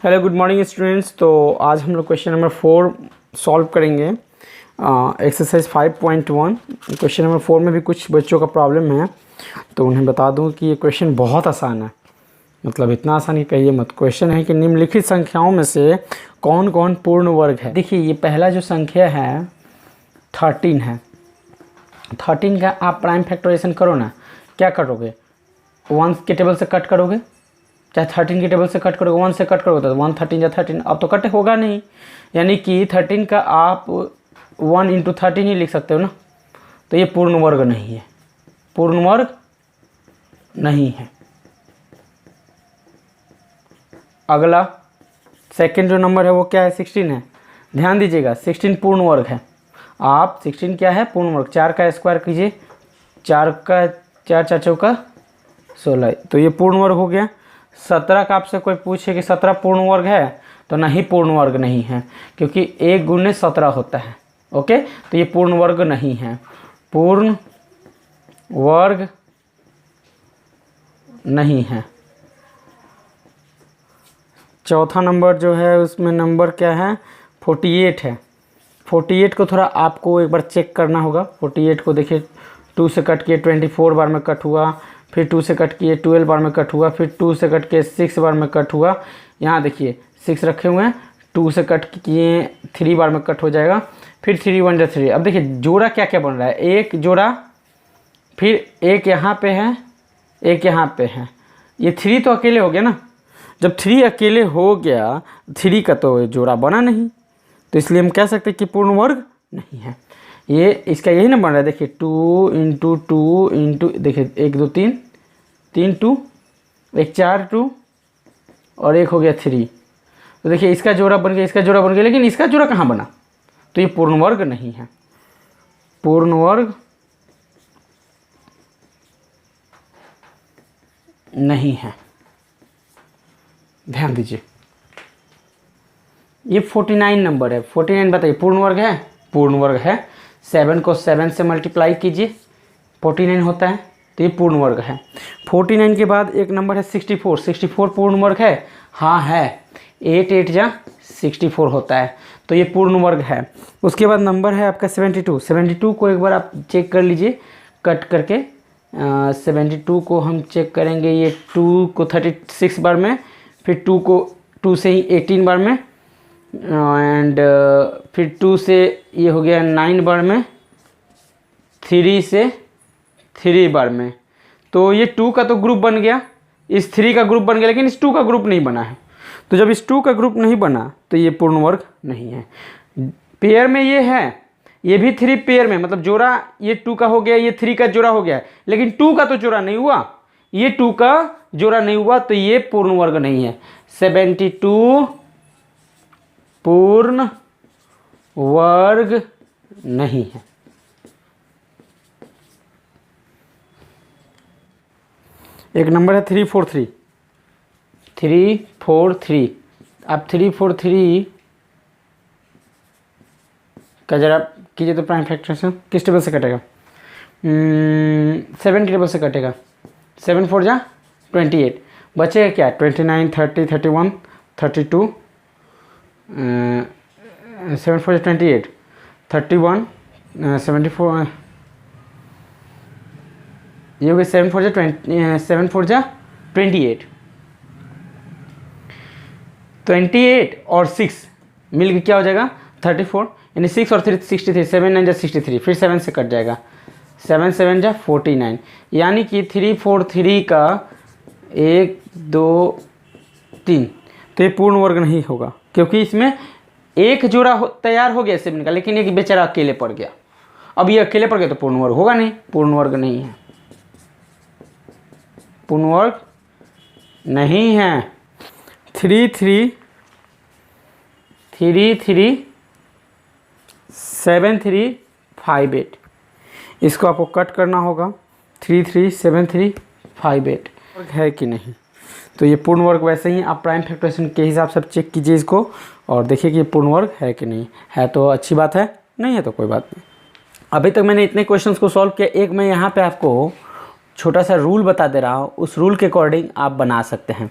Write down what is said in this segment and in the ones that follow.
Hello good morning students. तो आज हम लोग क्वेश्चन नंबर 4 सॉल्व करेंगे। एक्सरसाइज 5.1। क्वेश्चन नंबर 4 में भी कुछ बच्चों का प्रॉब्लम है, तो उन्हें बता दूं कि ये क्वेश्चन बहुत आसान है। मतलब इतना आसान ही कहिए मत। क्वेश्चन है कि निम्नलिखित संख्याओं में से कौन कौन पूर्ण वर्ग है। देखिए ये पहला जो संख्या है 13 है। 13 का आप प्राइम फैक्टराइजेशन करो ना, क्या करोगे? 1 के टेबल से कट करोगे, चाहे 13 के टेबल से कट करोगे, 1 से कट करोगे तो 1 13 या 13। अब तो कट होगा नहीं, यानी कि 13 का आप 1 × 13 ही लिख सकते हो ना। तो ये पूर्ण वर्ग नहीं है, पूर्ण वर्ग नहीं है। अगला सेकंड जो नंबर है वो क्या है? 16 है। ध्यान दीजिएगा 16 पूर्ण वर्ग है। आप 16 क्या है? पूर्ण वर्ग। 4 का स्क्वायर कीजिए, 4 का 4 4 चौका 16, तो ये पूर्ण वर्ग हो गया। 17 का आपसे कोई पूछे कि 17 पूर्ण वर्ग है, तो नहीं, पूर्ण वर्ग नहीं है, क्योंकि 1 × 17 होता है। ओके, तो ये पूर्ण वर्ग नहीं है, पूर्ण वर्ग नहीं है। चौथा नंबर जो है उसमें नंबर क्या है? 48 है। 48 को थोड़ा आपको एक बार चेक करना होगा। 48 को देखिए 2 से कट किए 24 बार में कट हुआ, फिर 2 से कट किए 12 बार में कट हुआ, फिर 2 से कट किए 6 बार में कट हुआ। यहाँ देखिए 6 रखे हुए हैं, 2 से कट किए 3 बार में कट हो जाएगा, फिर 3 1 3। अब देखिए जोड़ा क्या क्या बन रहा है? एक जोड़ा, फिर एक यहाँ पे है, एक यहाँ पे है। ये 3 तो अकेले हो गया ना। जब 3 अकेले हो गया, 3 का तो जोड़ा बना नहीं, तो इसलिए हम कह सकते हैं कि पूर्ण वर्ग नहीं है। ये इसका यही ना बन रहा है। देखिए 2 × 2 देखिए 1 2 3 3 2, एक 4 2 और एक हो गया 3। तो देखिए इसका जोड़ा बन गया, इसका जोड़ा बन गया, लेकिन इसका जोड़ा कहाँ बना? तो ये पूर्ण वर्ग नहीं है, पूर्ण वर्ग नहीं है। ध्यान दीजिए ये 49 नंबर है। 49 बताइए पूर्ण वर्ग है? पूर्ण वर्ग है। 7 को 7 से मल्टीप्लाई कीजिए, 49 होता है, तो ये पूर्ण वर्ग है। 49 के बाद एक नंबर है 64। 64 पूर्ण वर्ग है? हाँ है, 8 8 जा 64 होता है, तो ये पूर्ण वर्ग है। उसके बाद नंबर है आपका 72। 72 को एक बार आप चेक कर लीजिए कट करके। 72 को हम चेक करेंगे, ये 2 को 36 बार में, फिर 2 को 2 से ही 18 बार में, एंड फिर 2 से ये हो गया 9 बार में, 3 से 3 बार में। तो ये 2 का तो ग्रुप बन गया, इस 3 का ग्रुप बन गया, लेकिन इस 2 का ग्रुप नहीं बना है। तो जब इस 2 का ग्रुप नहीं बना तो ये पूर्ण वर्ग नहीं है। पेयर में ये है, ये भी 3 पेयर में, मतलब जोड़ा ये 2 का हो गया, ये 3 का जोड़ा हो गया, लेकिन 2 का तो जोड़ा नहीं हुआ, ये 2 का जोड़ा नहीं हुआ, तो ये पूर्ण वर्ग नहीं है। 72 पूर्ण वर्ग नहीं है। एक नंबर है 343। 343 आप 343 का जरा कीजिए तो प्राइम फैक्टराइजेशन किस टेबल से कटेगा? 7 के टेबल से कटेगा। 7 4 जा 28, बचेगा क्या? 29 30 31 32, 7 4 जा 28 31 74, ये हो गया 7 4 जा 7 4 जा 28। 28 और 6 मिल के क्या हो जाएगा? 34, यानी 6 और 3 63, 7 9 जा 63, फिर 7 से कट जाएगा, 7 7 जा 49। यानी कि 343 का 1 2 3, तो ये पूर्ण वर्ग नहीं होगा, क्योंकि इसमें एक जोड़ा तैयार हो गया 7 का, लेकिन एक बेचारा अकेले पड़ गया। अब ये अकेले पड़ गया तो पूर्ण वर्ग होगा नहीं, पूर्ण वर्ग नहीं है, पूर्ण वर्ग नहीं है। 3 3 3 3 7 3 5 8, इसको आपको कट करना होगा। 3 3 7 3 5 8 है कि नहीं? तो ये पूर्ण वर्ग वैसे ही आप प्राइम फैक्टराइजेशन के हिसाब से चेक कीजिए इसको, और देखिए कि ये पूर्ण वर्ग है कि नहीं है। तो अच्छी बात है, नहीं है तो कोई बात नहीं। अभी तक मैंने इतने क्वेश्चंस को सॉल्व किया। एक मैं यहाँ पे आपको छोटा सा रूल बता दे रहा हूँ, उस रूल के अकॉर्डिंग आप बना सकते हैं।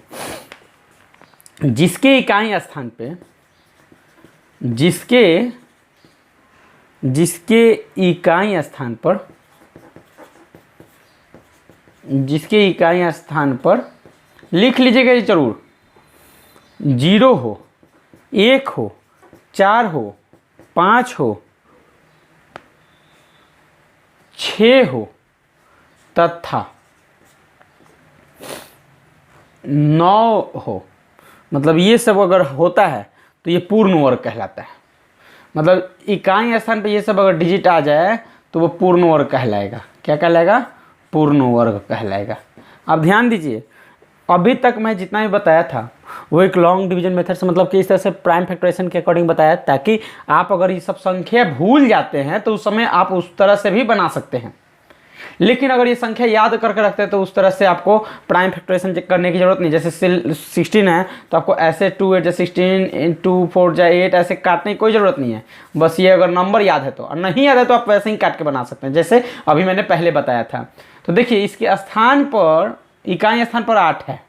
जिसके इकाई स्थान पे जिसके इकाई स्थान पर लिख लीजिएगा ये जरूर, 0 हो, 1 हो, 4 हो, 5 हो, 6 हो तथा 9 हो, मतलब ये सब अगर होता है तो ये पूर्ण वर्ग कहलाता है। मतलब इकाई स्थान पे ये सब अगर डिजिट आ जाए तो वो पूर्ण वर्ग कहलाएगा। क्या कहलाएगा? पूर्ण वर्ग कहलाएगा। अब ध्यान दीजिए, अभी तक मैं जितना भी बताया था वो एक लॉन्ग डिवीजन मेथड से, मतलब कि इस तरह से प्राइम फैक्टराइजेशन के अकॉर्डिंग बताया, ताकि आप अगर ये सब संख्या भूल जाते हैं तो उस समय आप उस तरह से भी बना सकते हैं। लेकिन अगर ये संख्या याद करके रखते हैं तो उस तरह से आपको प्राइम फैक्टराइजेशन करने की जरूरत नहीं। जैसे 16 है तो आपको ऐसे 2 8 16 2 4 8 ऐसे काटने की कोई ज़रूरत नहीं है। बस ये अगर नंबर याद है तो, और नहीं याद है तो आप वैसे ही काट के बना सकते हैं जैसे अभी मैंने पहले बताया था। तो देखिए इसके स्थान पर, इकाई स्थान पर 8 है।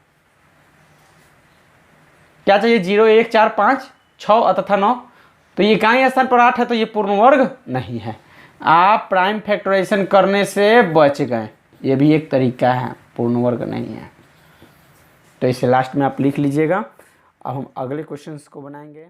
क्या चाहिए? 0 1 4 5 6 तथा 9। तो ये इकाई स्थान पर 8 है तो ये पूर्ण वर्ग नहीं है। आप प्राइम फैक्टराइजेशन करने से बच गए, ये भी एक तरीका है, पूर्ण वर्ग नहीं है। तो इसे लास्ट में आप लिख लीजिएगा। अब हम अगले क्वेश्चंस को बनाएंगे।